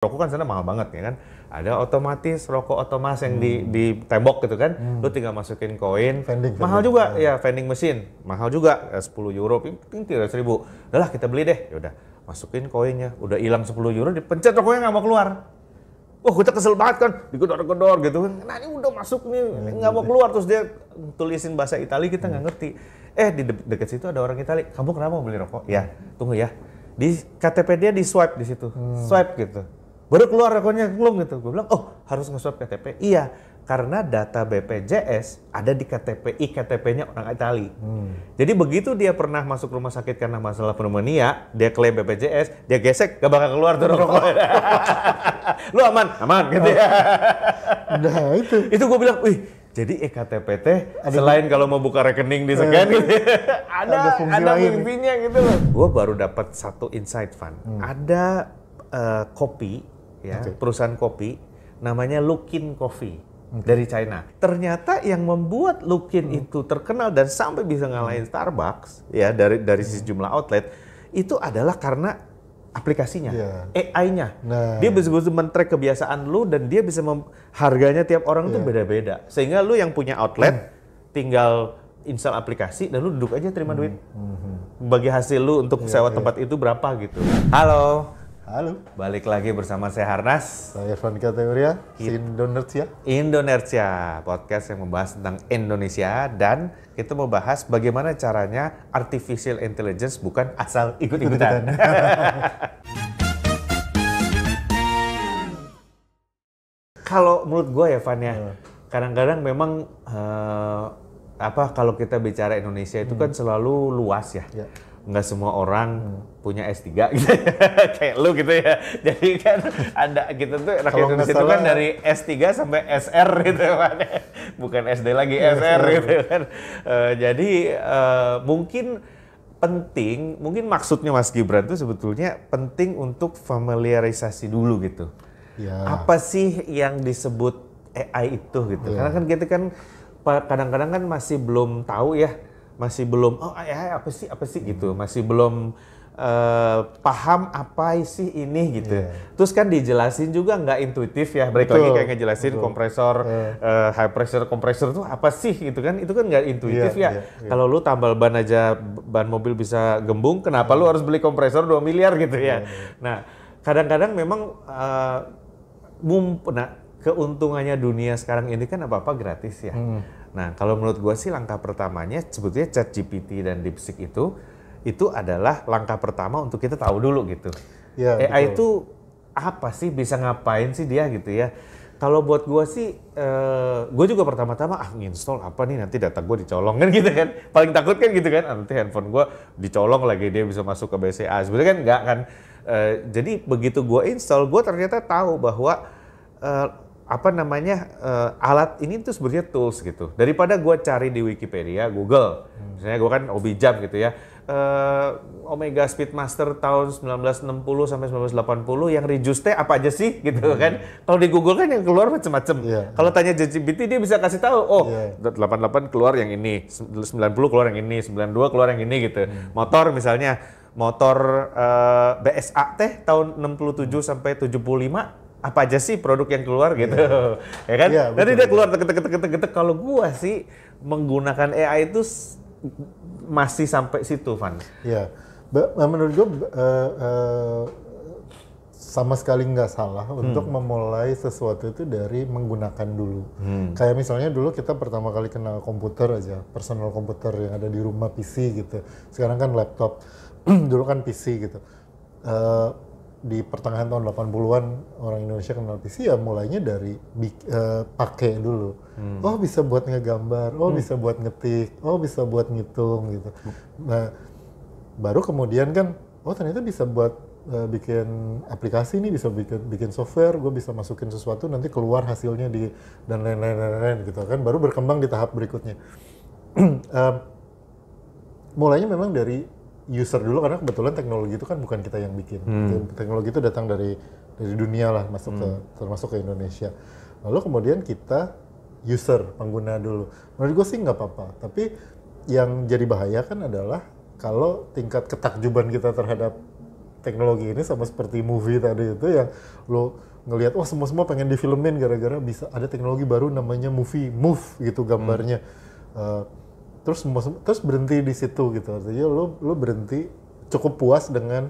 Rokok kan sana mahal banget ya kan. Ada otomatis rokok otomas yang di tembok gitu kan. Lu tinggal masukin koin. Mahal juga ya, vending machine. Mahal juga 10 euro, penting 300.000. Udahlah kita beli deh. Ya udah, masukin koinnya. Udah hilang 10 euro, dipencet rokoknya nggak mau keluar. Wah, kita kesel banget kan, digedor-gedor gitu kan. Nah, ini udah masuk nih, nggak mau keluar. Terus dia tulisin bahasa Italia, kita nggak ngerti. Di dekat situ ada orang Italia. Kamu kenapa mau beli rokok? Ya, tunggu ya. Di KTP dia di swipe di situ. Swipe gitu. Baru keluar rokoknya belum gitu. Gue bilang, oh harus nge-swab KTP. Iya, karena data BPJS ada di KTP, iktp-nya orang Itali. Jadi begitu dia pernah masuk rumah sakit karena masalah pneumonia, dia klaim BPJS, dia gesek, gak bakal keluar tuh rokoknya. Lu aman gitu ya. Nah itu gue bilang, wih, jadi ektp teh selain kalau mau buka rekening di scan gitu, ada fungsinya gitu loh. Gue baru dapat satu insight, Van. Ada kopi, ya, perusahaan kopi namanya Luckin Coffee dari China. Ternyata yang membuat Luckin itu terkenal dan sampai bisa ngalahin Starbucks ya dari sejumlah outlet itu adalah karena aplikasinya, AI-nya. Dia bisa men-track kebiasaan lu dan dia bisa harganya tiap orang tuh beda-beda. Sehingga lu yang punya outlet tinggal install aplikasi dan lu duduk aja terima duit. Bagi hasil lu untuk sewa tempat itu berapa gitu. Halo. Balik lagi bersama saya Harnas. Saya Irfan Kategoria, Indonersia, podcast yang membahas tentang Indonesia dan kita mau bahas bagaimana caranya artificial intelligence bukan asal ikut-ikutan. Kalau menurut gue ya Van ya, kadang-kadang memang kalau kita bicara Indonesia itu kan selalu luas ya. Nggak semua orang punya S3 gitu kayak lu gitu ya. Jadi kan ada kita tuh rakyat Indonesia itu kan dari S3 sampai SR gitu kan. Bukan SD lagi, SR gitu kan. Jadi mungkin maksudnya Mas Gibran tuh sebetulnya penting untuk familiarisasi dulu gitu. Apa sih yang disebut AI itu gitu. Karena kan kita kan kadang-kadang kan masih belum tahu ya. Masih belum, apa sih gitu, masih belum paham apa sih ini gitu. Terus kan dijelasin juga nggak intuitif ya, balik lagi kayak ngejelasin kompresor, high pressure kompresor itu apa sih gitu kan, itu kan nggak intuitif ya. Kalau lu tambal ban aja, ban mobil bisa gembung, kenapa lu harus beli kompresor 2 miliar gitu ya. Nah, kadang-kadang memang keuntungannya dunia sekarang ini kan apa-apa gratis ya. Nah, kalau menurut gue sih langkah pertamanya sebetulnya ChatGPT dan DeepSeek itu adalah langkah pertama untuk kita tahu dulu gitu. AI itu apa sih, bisa ngapain sih dia gitu ya. Kalau buat gue sih, gue juga pertama-tama nginstall apa nih nanti data gue dicolong kan gitu kan. Paling takut kan gitu kan, nanti handphone gue dicolong lagi dia bisa masuk ke BCA. Sebenarnya kan enggak kan. Jadi begitu gue install, gue ternyata tahu bahwa alat ini tuh sebenarnya tools gitu. Daripada gue cari di Wikipedia, Google, misalnya gue kan Obijam gitu ya, Omega Speedmaster tahun 1960 sampai 1980 yang reduce teh apa aja sih gitu kan. Kalau di Google kan yang keluar macam-macam. Kalau tanya ChatGPT dia bisa kasih tahu, 88 keluar yang ini, 90 keluar yang ini, 92 keluar yang ini gitu. Motor misalnya, motor BSA teh tahun 67 sampai 75 apa aja sih produk yang keluar gitu, ya kan? Nanti dia keluar tek. Kalau gua sih menggunakan AI itu masih sampai situ, Van. Menurut gua sama sekali nggak salah untuk memulai sesuatu itu dari menggunakan dulu. Kayak misalnya dulu kita pertama kali kenal komputer aja, personal komputer yang ada di rumah PC gitu. Sekarang kan laptop, dulu kan PC gitu. Di pertengahan tahun 80-an orang Indonesia kenal PC ya mulainya dari pakai dulu. Oh bisa buat ngegambar, bisa buat ngetik, bisa buat ngitung gitu. Nah baru kemudian kan, ternyata bisa buat bikin aplikasi nih, bisa bikin software, gue bisa masukin sesuatu nanti keluar hasilnya dan lain-lain gitu kan. Baru berkembang di tahap berikutnya. Mulainya memang dari user dulu karena kebetulan teknologi itu kan bukan kita yang bikin. Teknologi itu datang dari dunia lah termasuk ke Indonesia. Lalu kemudian kita user, pengguna dulu. Menurut gue sih nggak apa-apa. Tapi yang jadi bahaya kan adalah kalau tingkat ketakjuban kita terhadap teknologi ini sama seperti movie tadi itu yang lo ngelihat wah semua pengen difilmin gara-gara bisa ada teknologi baru namanya move gitu gambarnya. Terus berhenti di situ gitu. Artinya lo berhenti cukup puas dengan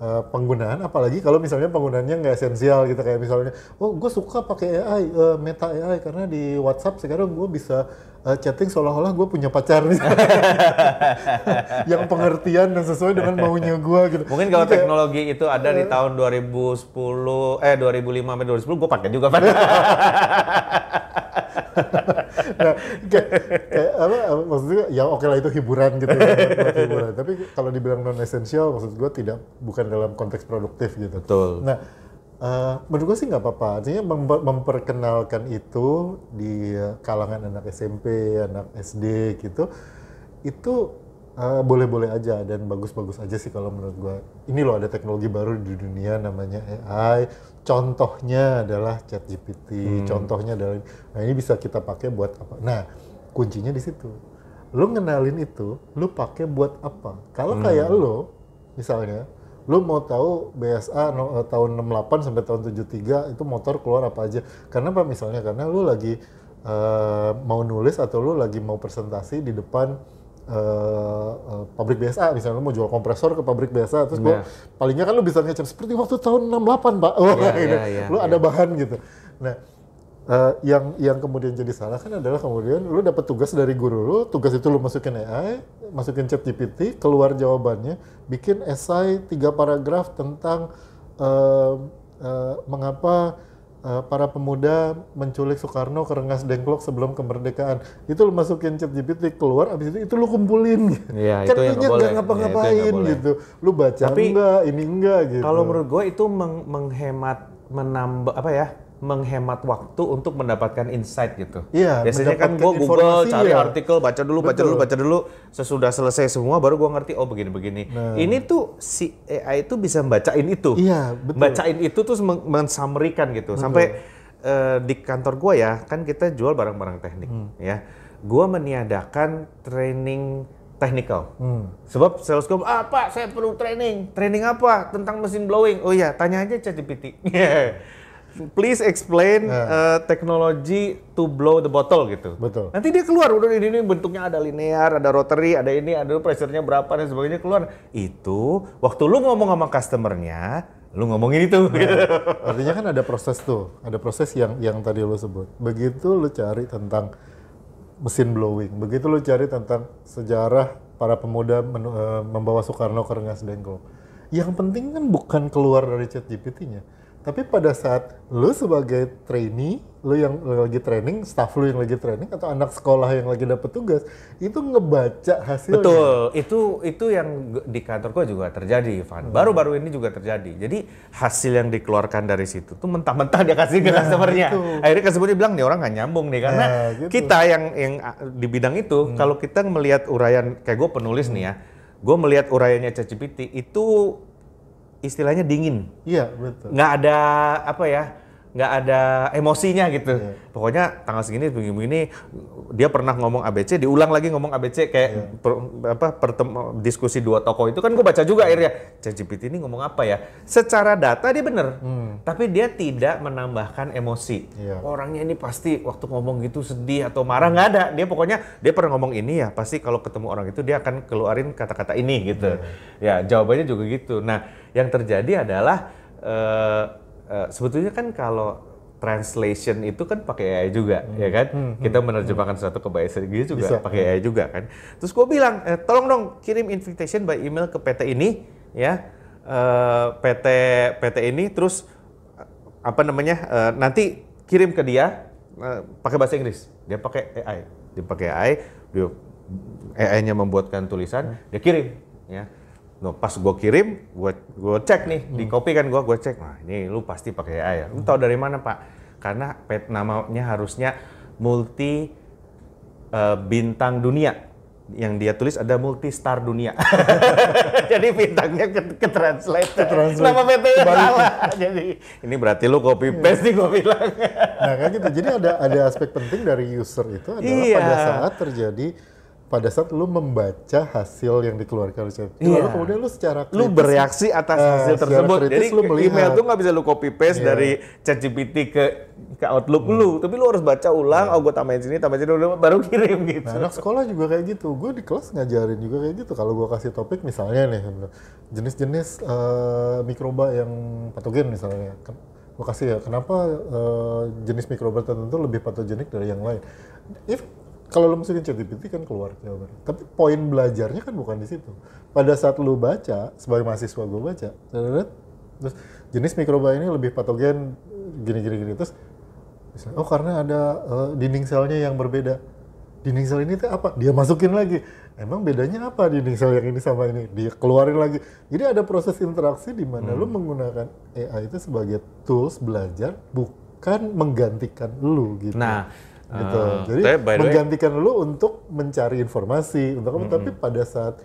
penggunaan, apalagi kalau misalnya penggunaannya nggak esensial gitu, kayak misalnya, oh gue suka pakai AI, Meta AI karena di WhatsApp sekarang gue bisa chatting seolah-olah gue punya pacar yang pengertian dan sesuai dengan maunya gue gitu. Mungkin kalau teknologi itu ada di tahun 2005 sampai 2010 gue pakai juga Pak. Nah, kayak apa maksudnya ya oke lah itu hiburan gitu ya, hiburan. Tapi kalau dibilang non esensial maksud gue bukan dalam konteks produktif gitu. Betul. Nah, menurut gue sih nggak apa-apa. Artinya memperkenalkan itu di kalangan anak SMP, anak SD gitu, itu boleh-boleh aja dan bagus-bagus aja sih kalau menurut gue. Ini loh ada teknologi baru di dunia namanya AI. Contohnya adalah ChatGPT. Contohnya adalah, nah ini bisa kita pakai buat apa? Nah, kuncinya di situ. Lu ngenalin itu, lu pakai buat apa? Kalau kayak lo, misalnya, lu mau tahu BSA tahun 68 sampai tahun 73 itu motor keluar apa aja. Karena apa misalnya? Karena lu lagi mau nulis atau lu lagi mau presentasi di depan pabrik BSA, misalnya lu mau jual kompresor ke pabrik BSA, terus palingnya kan lu bisa ngecap seperti waktu tahun 68 Pak. Lu ada bahan gitu. Nah, yang kemudian jadi salah kan adalah kemudian lu dapat tugas dari guru lu, tugas itu lu masukin AI, masukin ChatGPT, keluar jawabannya, bikin esai 3 paragraf tentang mengapa para pemuda menculik Soekarno ke Rengas Dengklok sebelum kemerdekaan. Itu lu masukin ChatGPT, keluar, abis itu lu kumpulin. Iya, kan itu yang nggak boleh. Nggak ngapa-ngapain gitu. Lu baca tapi, enggak, ini enggak gitu. Kalau menurut gue itu menghemat waktu untuk mendapatkan insight gitu. Iya, biasanya kan gue Google cari artikel, baca dulu, sesudah selesai semua baru gue ngerti oh begini. Nah. Ini tuh si AI itu bisa bacain itu. Iya, betul. Bacain itu terus mensummary-kan gitu. Betul. Sampai di kantor gue ya, kan kita jual barang-barang teknik ya. Gue meniadakan training technical. Sebab sales gue, Pak saya perlu training. Training apa? Tentang mesin blowing. Oh iya, tanya aja ChatGPT. Please explain technology to blow the bottle gitu. Betul. Nanti dia keluar, udah ini bentuknya ada linear, ada rotary, ada ini, ada pressure-nya berapa dan sebagainya keluar. Itu waktu lu ngomong sama customer-nya, lu ngomongin itu. Nah, artinya kan ada proses tuh, ada proses yang tadi lu sebut. Begitu lu cari tentang mesin blowing, begitu lu cari tentang sejarah para pemuda membawa Soekarno ke Rengas Dengklok. Yang penting kan bukan keluar dari ChatGPT-nya. Tapi pada saat lu sebagai trainee, lu yang lagi training, staff lu yang lagi training, atau anak sekolah yang lagi dapet tugas, itu ngebaca hasilnya. Betul, itu yang di kantor gua juga terjadi, Ivan. Baru-baru ini juga terjadi. Jadi hasil yang dikeluarkan dari situ tuh mentah-mentah dia kasih ke customer-nya. Akhirnya customer-nya bilang, nih orang nggak nyambung nih, karena kita yang di bidang itu, kalau kita melihat uraian, kayak gue penulis nih ya, gue melihat uraiannya ChatGPT itu istilahnya dingin. Iya, betul. Nggak ada emosinya gitu. Yeah. Pokoknya tanggal segini begini dia pernah ngomong ABC, diulang lagi ngomong ABC kayak diskusi 2 tokoh itu kan gue baca juga akhirnya. ChatGPT ini ngomong apa ya? Secara data dia bener, tapi dia tidak menambahkan emosi. Yeah. Orangnya ini pasti waktu ngomong gitu sedih atau marah, nggak ada. Dia pokoknya dia pernah ngomong ini ya, pasti kalau ketemu orang itu dia akan keluarin kata-kata ini gitu. Ya, jawabannya juga gitu. Nah, yang terjadi adalah sebetulnya kan kalau translation itu kan pakai AI juga, ya kan? Kita menerjemahkan sesuatu ke bahasa Inggris juga pakai AI juga kan. Terus gue bilang, tolong dong kirim invitation by email ke PT ini, ya, PT ini, terus nanti kirim ke dia pakai bahasa Inggris. Dia pakai AI, AI-nya membuatkan tulisan, dia kirim, ya. No, pas gue kirim, gue cek nih, di copy kan gue cek, nah ini lu pasti pakai AI ya. Lu tahu dari mana Pak? Karena namanya harusnya multi bintang dunia. Yang dia tulis ada multi star dunia. Jadi bintangnya ke translate. Nama PT salah. Jadi ini berarti lu copy paste nih gue bilang. Nah kayak gitu. Jadi ada aspek penting dari user itu adalah pada saat terjadi pada saat lu membaca hasil yang dikeluarkan oleh ChatGPT, Iya. lalu kemudian lu secara kritis, Lu bereaksi atas hasil secara tersebut. kritis Jadi lu melihat. email tuh nggak bisa lu copy paste dari ChatGPT ke Outlook lu, tapi lu harus baca ulang. Oh, gue tambahin sini, baru kirim gitu. Nah, anak sekolah juga kayak gitu. Gue di kelas ngajarin juga kayak gitu. Kalau gue kasih topik misalnya nih, jenis-jenis mikroba yang patogen misalnya. Gue kasih ya, kenapa jenis mikroba tertentu lebih patogenik dari yang lain. Kalau lo masukin ChatGPT kan keluar jawabannya. Tapi poin belajarnya kan bukan di situ. Pada saat lo baca, sebagai mahasiswa gue baca, terus jenis mikroba ini lebih patogen gini. Terus misalnya, oh karena ada dinding selnya yang berbeda. Dinding sel ini tuh apa? Dia masukin lagi. Emang bedanya apa dinding sel yang ini sama ini? Dia keluarin lagi. Jadi ada proses interaksi di mana lu menggunakan AI itu sebagai tools belajar, bukan menggantikan lu gitu. Nah, gitu. Jadi menggantikan lu untuk mencari informasi, untuk apa? Tapi pada saat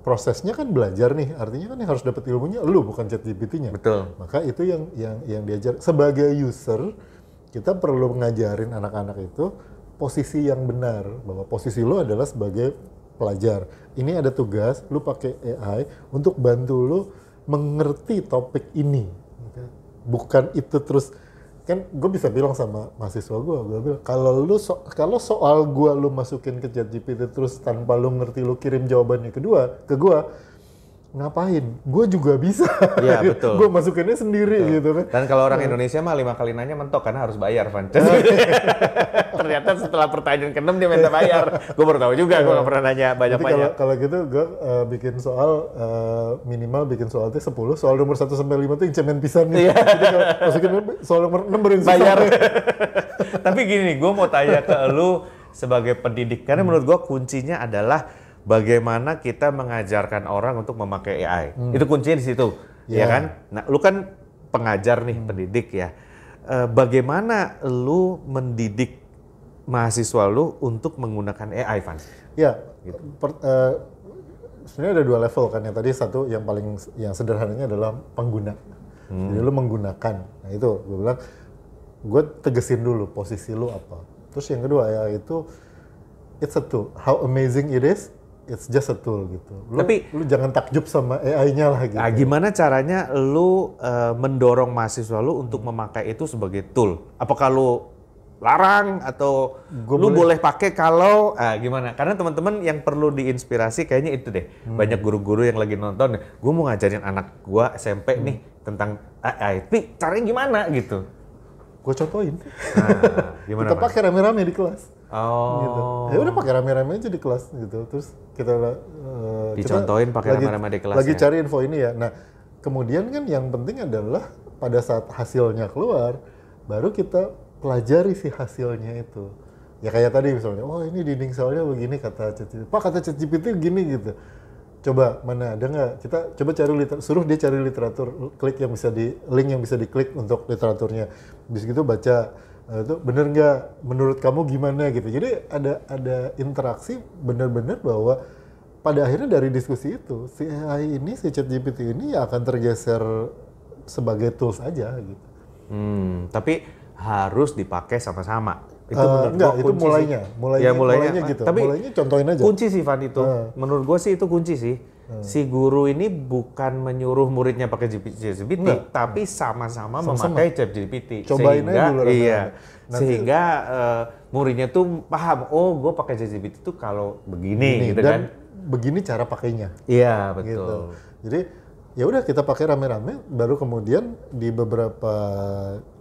prosesnya kan belajar nih, artinya kan yang harus dapat ilmunya lu, bukan ChatGPT-nya. Betul. Maka itu yang diajar. Sebagai user, kita perlu ngajarin anak-anak itu posisi yang benar, bahwa posisi lu adalah sebagai pelajar. Ini ada tugas, lu pakai AI untuk bantu lu mengerti topik ini. Bukan itu terus, kan gue bisa bilang sama mahasiswa gue bilang, kalau soal gue lu masukin ke ChatGPT terus tanpa lu ngerti, lu kirim jawabannya ke gue, ngapain? Gue juga bisa. Iya, betul. Gue masukinnya sendiri gitu kan. Dan kalau orang Indonesia mah 5 kali nanya mentok karena harus bayar, Van. Ternyata setelah pertanyaan ke-6 dia minta bayar. Gue baru tahu juga, gue nggak pernah nanya banyak-banyak. Kalau gitu gue bikin soal minimal bikin soal itu 10, soal nomor 1 sampai 5 tuh yang cemen pisan nih. Jadi kalau masukin soal nomor 6 baru yang bayar. Tapi gini nih, gue mau tanya ke lu sebagai pendidik, karena menurut gue kuncinya adalah bagaimana kita mengajarkan orang untuk memakai AI. Itu kuncinya di situ, ya kan? Nah, lu kan pengajar nih, pendidik ya. Bagaimana lu mendidik mahasiswa lu untuk menggunakan AI, Van? Ya, gitu. Sebenarnya ada 2 level kan. Yang tadi satu yang sederhananya adalah pengguna. Jadi lu menggunakan. Nah itu gue bilang, gue tegesin dulu posisi lu apa. Terus yang kedua AI itu it's a tool. How amazing it is, it's just a tool gitu. Tapi lu jangan takjub sama AI-nya lah gitu. Nah, gimana caranya lu mendorong mahasiswa lu untuk memakai itu sebagai tool? Apakah lu larang atau lu boleh pakai kalau gimana? Karena teman-teman yang perlu diinspirasi kayaknya itu deh. Banyak guru-guru yang lagi nonton, gue mau ngajarin anak gua SMP nih tentang AI. Tapi caranya gimana gitu? Gue contohin. Gimana? Kita pakai rame-rame di kelas. Oh. Gitu. Ya udah pakai rame-rame aja di kelas gitu. Terus kita dicontohin pakai rame-rame di kelas. Lagi cari info ini ya. Nah, kemudian kan yang penting adalah pada saat hasilnya keluar, baru kita pelajari si hasilnya itu. Ya kayak tadi misalnya, oh ini dinding selnya begini kata ChatGPT. Pak kata ChatGPT gini gitu. Coba mana ada nggak? Kita coba cari suruh dia cari literatur, link yang bisa diklik untuk literaturnya. Habis gitu baca itu bener nggak? Menurut kamu gimana gitu. Jadi ada interaksi benar-benar bahwa pada akhirnya dari diskusi itu si AI ini, si ChatGPT ini ya akan tergeser sebagai tools aja gitu. Tapi harus dipakai sama-sama. Itu enggak, itu mulainya gitu. Tapi mulainya contohin aja. Kunci sih Van itu. Menurut gue sih itu kunci sih. Si guru ini bukan menyuruh muridnya pakai ChatGPT, tapi sama-sama memakai ChatGPT. Cobain aja dulu. Iya. Sehingga muridnya tuh paham, oh gue pakai ChatGPT tuh kalau begini gitu dan kan. Begini cara pakainya. Iya, betul. Gitu. Jadi ya udah kita pakai rame-rame, baru kemudian di beberapa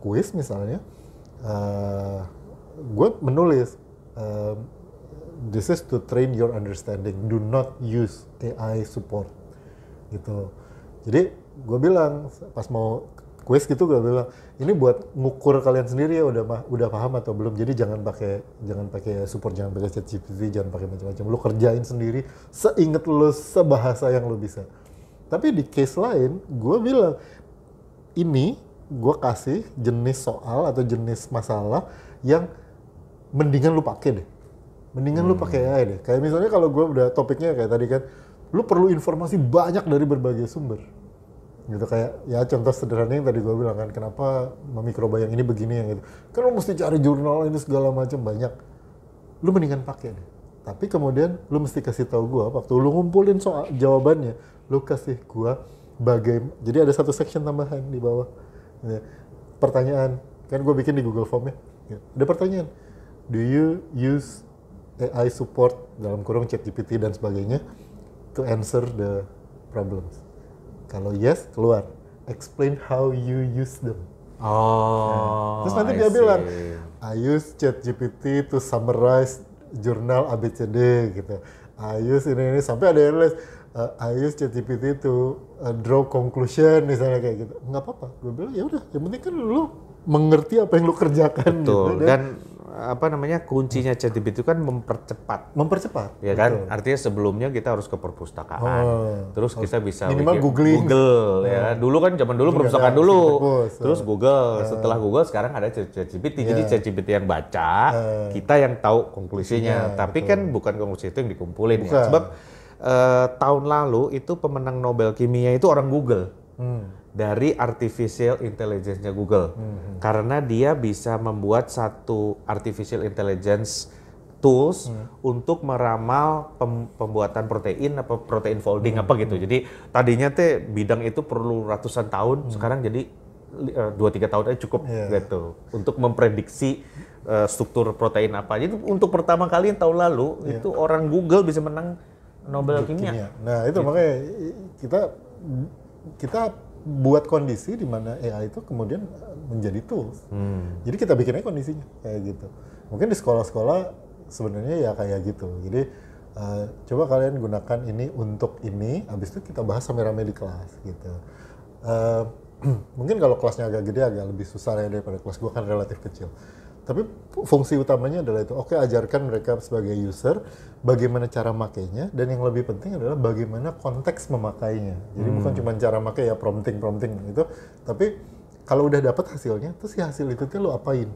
kuis misalnya gue menulis this is to train your understanding, do not use AI support gitu. Jadi gue bilang pas mau kuis gitu, gue bilang ini buat ngukur kalian sendiri ya udah paham atau belum. Jadi jangan pakai support, jangan pakai ChatGPT, jangan pakai macam-macam. Lu kerjain sendiri seinget lu, sebahasa yang lu bisa. Tapi di case lain gue bilang ini gue kasih jenis soal atau jenis masalah yang mendingan lu pakai deh. Mendingan lu pakai AI deh. Kayak misalnya kalau gue udah topiknya kayak tadi kan, lu perlu informasi banyak dari berbagai sumber. Gitu kayak ya contoh sederhana yang tadi gue bilang kan, kenapa mikroba yang ini begini yang gitu. Kan lu mesti cari jurnal ini segala macam banyak. Lu mendingan pakai deh. Tapi kemudian lu mesti kasih tahu gua waktu lu ngumpulin soal jawabannya, lu kasih gua jadi ada satu section tambahan di bawah. Ya. Pertanyaan, kan gua bikin di Google Form ya. Ada pertanyaan. Do you use AI support dalam kurung ChatGPT dan sebagainya to answer the problems? Kalau yes, keluar. Explain how you use them. Terus nanti dia bilang, I use ChatGPT to summarize jurnal ABCD gitu. I use ini sampai ada yang nulis, I use ChatGPT to draw conclusion misalnya kayak gitu. Nggak apa-apa. Gue bilang ya udah, yang penting kan lu mengerti apa yang lu kerjakan. Betul. Gitu. Dan kuncinya ChatGPT itu kan mempercepat. Ya kan? Artinya sebelumnya kita harus ke perpustakaan. Terus kita bisa minimal Google ya. Dulu kan zaman dulu perpustakaan dulu. Terus Google. Setelah Google sekarang ada ChatGPT. Jadi ChatGPT yang baca, kita yang tahu konklusinya. Tapi kan bukan konklusi itu yang dikumpulin ya. Sebab tahun lalu itu pemenang Nobel Kimia itu orang Google. Dari artificial intelligence-nya Google. Karena dia bisa membuat satu artificial intelligence tools untuk meramal pembuatan protein folding apa gitu. Jadi tadinya bidang itu perlu ratusan tahun, sekarang jadi 2-3 tahun aja cukup gitu untuk memprediksi struktur protein apa. Jadi untuk pertama kali tahun lalu itu orang Google bisa menang Nobel Kimia. Nah, itu makanya kita buat kondisi di mana AI itu kemudian menjadi tools. Jadi kita bikinnya kondisinya kayak gitu. Mungkin di sekolah-sekolah sebenarnya ya kayak gitu. Jadi coba kalian gunakan ini untuk ini, habis itu kita bahas rame-rame di kelas gitu. Mungkin kalau kelasnya agak gede agak lebih susah ya daripada kelas gua kan relatif kecil. Tapi fungsi utamanya adalah itu, oke, ajarkan mereka sebagai user bagaimana cara makainya, dan yang lebih penting adalah bagaimana konteks memakainya. Jadi bukan cuma cara makai ya prompting itu, tapi kalau udah dapat hasilnya, terus si hasil itu lo apain?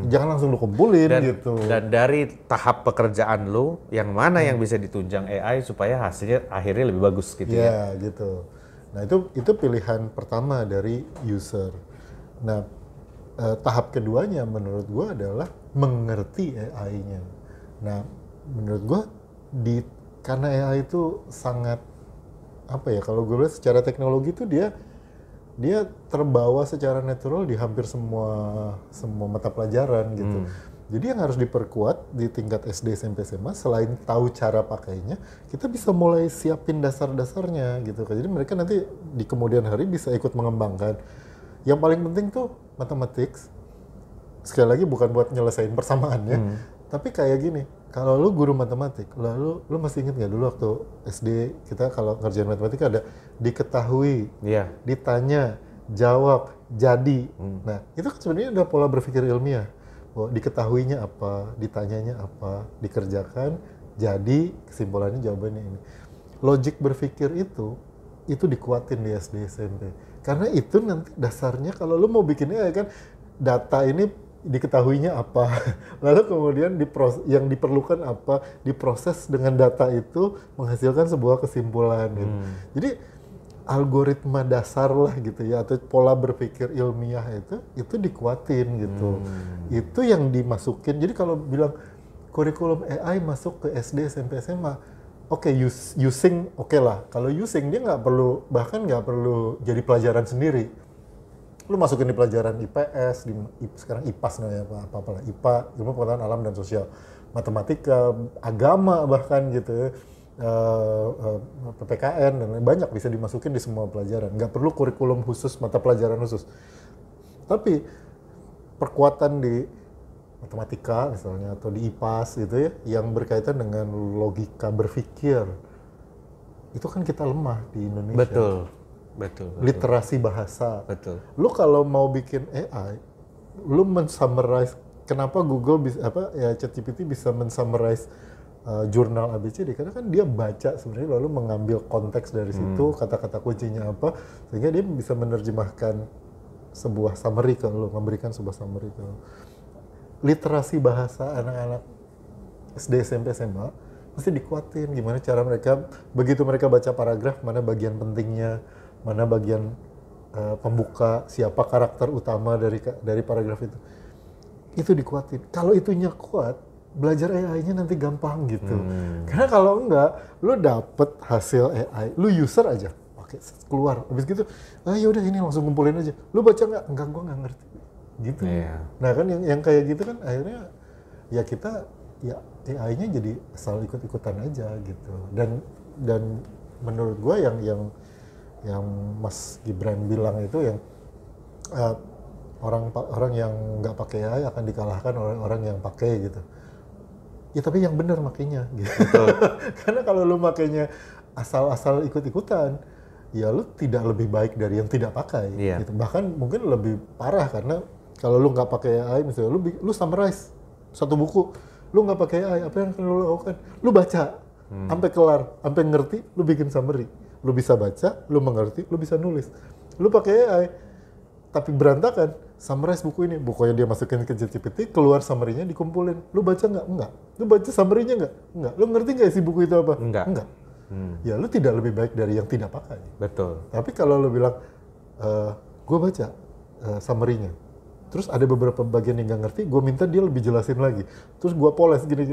Jangan langsung lo kumpulin gitu. Dan dari tahap pekerjaan lo, yang mana yang bisa ditunjang AI supaya hasilnya akhirnya lebih bagus gitu ya? Ya gitu. Nah itu pilihan pertama dari user. Nah, tahap keduanya menurut gue adalah mengerti AI-nya. Nah, menurut gue karena AI itu sangat kalau gue lihat secara teknologi itu dia terbawa secara natural di hampir semua mata pelajaran gitu. Jadi yang harus diperkuat di tingkat SD, SMP, SMA selain tahu cara pakainya, kita bisa mulai siapin dasar-dasarnya gitu. Jadi mereka nanti di kemudian hari bisa ikut mengembangkan. Yang paling penting tuh mathematics, sekali lagi bukan buat nyelesain persamaannya, tapi kayak gini, kalau lu guru matematik, lalu lu masih inget nggak dulu waktu SD kita kalau ngerjain matematika ada diketahui, ditanya, jawab, jadi. Nah itu kan sebenarnya udah pola berpikir ilmiah, bahwa diketahuinya apa, ditanyanya apa, dikerjakan, jadi kesimpulannya jawabannya ini. Logik berpikir itu dikuatin di SD SMP. Karena itu nanti dasarnya kalau lu mau bikinnya kan data ini diketahuinya apa, lalu kemudian yang diperlukan apa, diproses dengan data itu menghasilkan sebuah kesimpulan gitu. Jadi algoritma dasar lah gitu ya, atau pola berpikir ilmiah itu dikuatin gitu. Itu yang dimasukin. Jadi kalau bilang kurikulum AI masuk ke SD, SMP, SMA, using lah. Kalau using dia nggak perlu jadi pelajaran sendiri. Lu masukin di pelajaran IPS, sekarang IPAS namanya apa-apalah, IPA, ilmu pengetahuan alam dan sosial, matematika, agama bahkan gitu, PPKN dan banyak bisa dimasukin di semua pelajaran. Nggak perlu kurikulum khusus, mata pelajaran khusus. Tapi perkuatan di matematika misalnya atau di IPAS gitu ya, yang berkaitan dengan logika berpikir, itu kan kita lemah di Indonesia. Betul. Literasi bahasa. Betul. Lu kalau mau bikin AI, lu men-summarize, kenapa Google ChatGPT bisa men-summarize jurnal ABCD, karena kan dia baca sebenarnya lalu mengambil konteks dari situ, kata-kata kuncinya apa, sehingga dia bisa menerjemahkan sebuah summary ke lu, memberikan sebuah summary ke lu. Literasi bahasa anak-anak SD, SMP, SMA mesti dikuatin. Gimana cara mereka, begitu mereka baca paragraf, mana bagian pentingnya, mana bagian pembuka, siapa karakter utama dari paragraf itu dikuatin. Kalau itunya kuat, belajar AI-nya nanti gampang gitu. Karena kalau enggak, lu dapet hasil AI, lu user aja, pakai keluar, habis gitu, ya udah ini langsung kumpulin aja. Lu baca nggak? Enggak, gua nggak ngerti. Gitu. Nah kan yang kayak gitu kan akhirnya ya kita ya AI-nya jadi asal ikut-ikutan aja gitu. Dan menurut gua yang Mas Gibran bilang itu yang orang yang nggak pakai AI akan dikalahkan oleh orang yang pakai gitu. Ya tapi yang benar makainya gitu. Karena kalau lu makainya asal-asal ikut-ikutan, ya lu tidak lebih baik dari yang tidak pakai gitu. Bahkan mungkin lebih parah karena kalau lu nggak pakai AI misalnya lu summarize satu buku, lu nggak pakai AI, apa yang akan lu lakukan? Lu baca sampai kelar, sampai ngerti, lu bikin summary. Lu bisa baca, lu mengerti, lu bisa nulis. Lu pakai AI tapi berantakan, summarize buku ini, bukunya dia masukin ke ChatGPT, keluar summary-nya dikumpulin. Lu baca nggak? Enggak. Lu baca summary-nya nggak? Enggak. Lu ngerti nggak isi buku itu apa? Enggak. Ya lu tidak lebih baik dari yang tidak pakai. Betul. Tapi kalau lu bilang, gue baca summary-nya, terus ada beberapa bagian yang nggak ngerti, gue minta dia lebih jelasin lagi. Terus gue poles gini.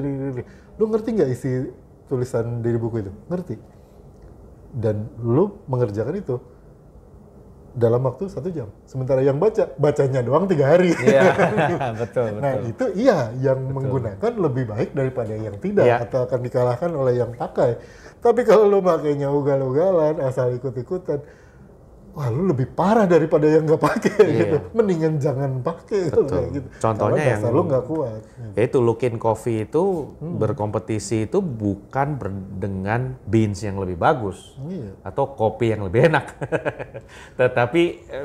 Lu ngerti nggak isi tulisan dari buku itu? Ngerti. Dan lu mengerjakan itu dalam waktu 1 jam. Sementara yang bacanya doang 3 hari. Iya, betul. Nah itu yang menggunakan lebih baik daripada yang tidak atau akan dikalahkan oleh yang pakai. Tapi kalau lu makainya ugal-ugalan, asal ikut-ikutan, wah lu lebih parah daripada yang nggak pakai gitu. Mendingan jangan pakai gitu. Contohnya karena yang lu nggak kuat. Itu Luckin Coffee itu berkompetisi itu bukan dengan beans yang lebih bagus atau kopi yang lebih enak, tetapi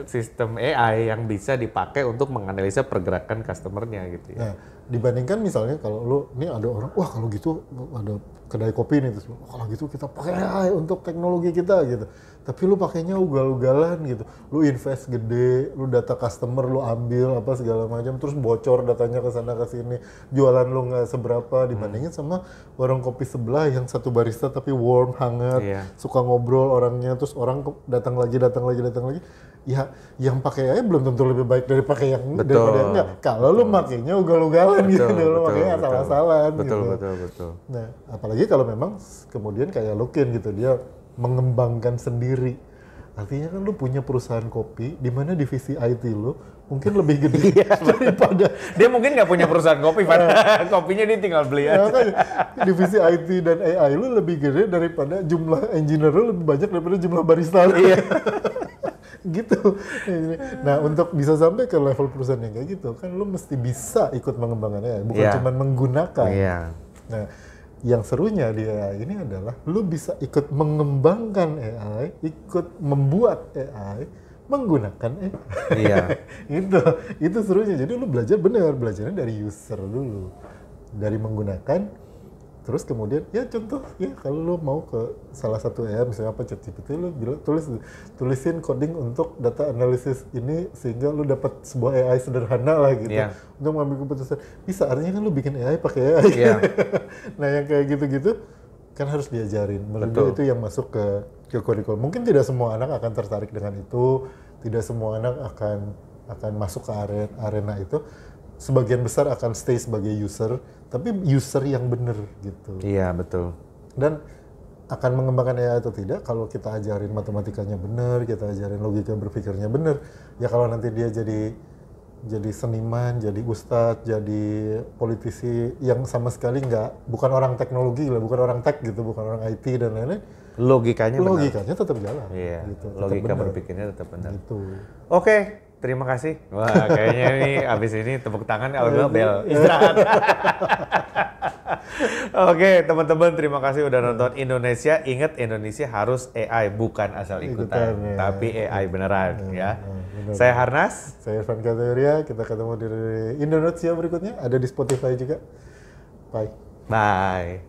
sistem AI yang bisa dipakai untuk menganalisa pergerakan customernya gitu ya. Nah, dibandingkan misalnya kalau lu ini ada orang, wah kalau gitu ada kedai kopi nih, terus kalau gitu kita pakai AI untuk teknologi kita gitu. Tapi lu pakainya ugal-ugalan gitu. Lu invest gede, lu data customer lu ambil apa segala macam, terus bocor datanya ke sana ke sini. Jualan lu nggak seberapa dibandingin sama warung kopi sebelah yang satu barista tapi warm, hangat, suka ngobrol orangnya, terus orang datang lagi. Ya, yang pakai AI belum tentu lebih baik dari pakai yang daripada yang enggak. Kalau lu makainya ugal-ugalan gitu, lu makainya asal-asalan gitu. Betul. Nah, apalagi kalau memang kemudian kayak Luckin gitu, dia mengembangkan sendiri. Artinya kan lu punya perusahaan kopi di mana divisi IT lu mungkin lebih gede daripada dia mungkin nggak punya perusahaan kopi, kopinya dia tinggal beli aja. Divisi IT dan AI lu lebih gede daripada jumlah engineer lu lebih banyak daripada jumlah barista lu. Gitu. Nah, untuk bisa sampai ke level perusahaan yang kayak gitu, kan lu mesti bisa ikut mengembangkan AI, bukan cuma menggunakan. Nah, yang serunya di AI ini adalah lu bisa ikut mengembangkan AI, ikut membuat AI, menggunakan AI. Itu serunya. Jadi lu belajarnya dari user dulu. Dari menggunakan, terus kemudian ya contoh ya kalau lu mau ke salah satu AI misalnya apa ChatGPT, lu bilang tulisin coding untuk data analisis ini sehingga lu dapat sebuah AI sederhana lah gitu untuk mengambil keputusan. Bisa, artinya kan lu bikin AI pakai AI. Nah yang kayak gitu-gitu kan harus diajarin. Menurut gue itu yang masuk ke kurikulum. Mungkin tidak semua anak akan tertarik dengan itu, tidak semua anak akan masuk ke arena itu. Sebagian besar akan stay sebagai user, tapi user yang benar gitu. Iya, betul. Dan akan mengembangkan AI atau tidak kalau kita ajarin matematikanya benar, kita ajarin logika berpikirnya benar. Ya kalau nanti dia jadi seniman, jadi ustadz, jadi politisi yang sama sekali bukan orang teknologi lah, bukan orang tech gitu, bukan orang IT dan lain-lain. Logikanya tetap jalan. Iya, gitu, logika berpikirnya tetap benar. Gitu. Oke. Terima kasih. Wah, kayaknya ini abis ini tepuk tangan kalau bel istirahat. Oke, teman-teman, terima kasih udah nonton Indonesia. Ingat, Indonesia harus AI, bukan asal ikutan, tapi AI beneran ya. Saya Harnas. Saya Irfan Kateria. Kita ketemu di Indonesia berikutnya. Ada di Spotify juga. Bye.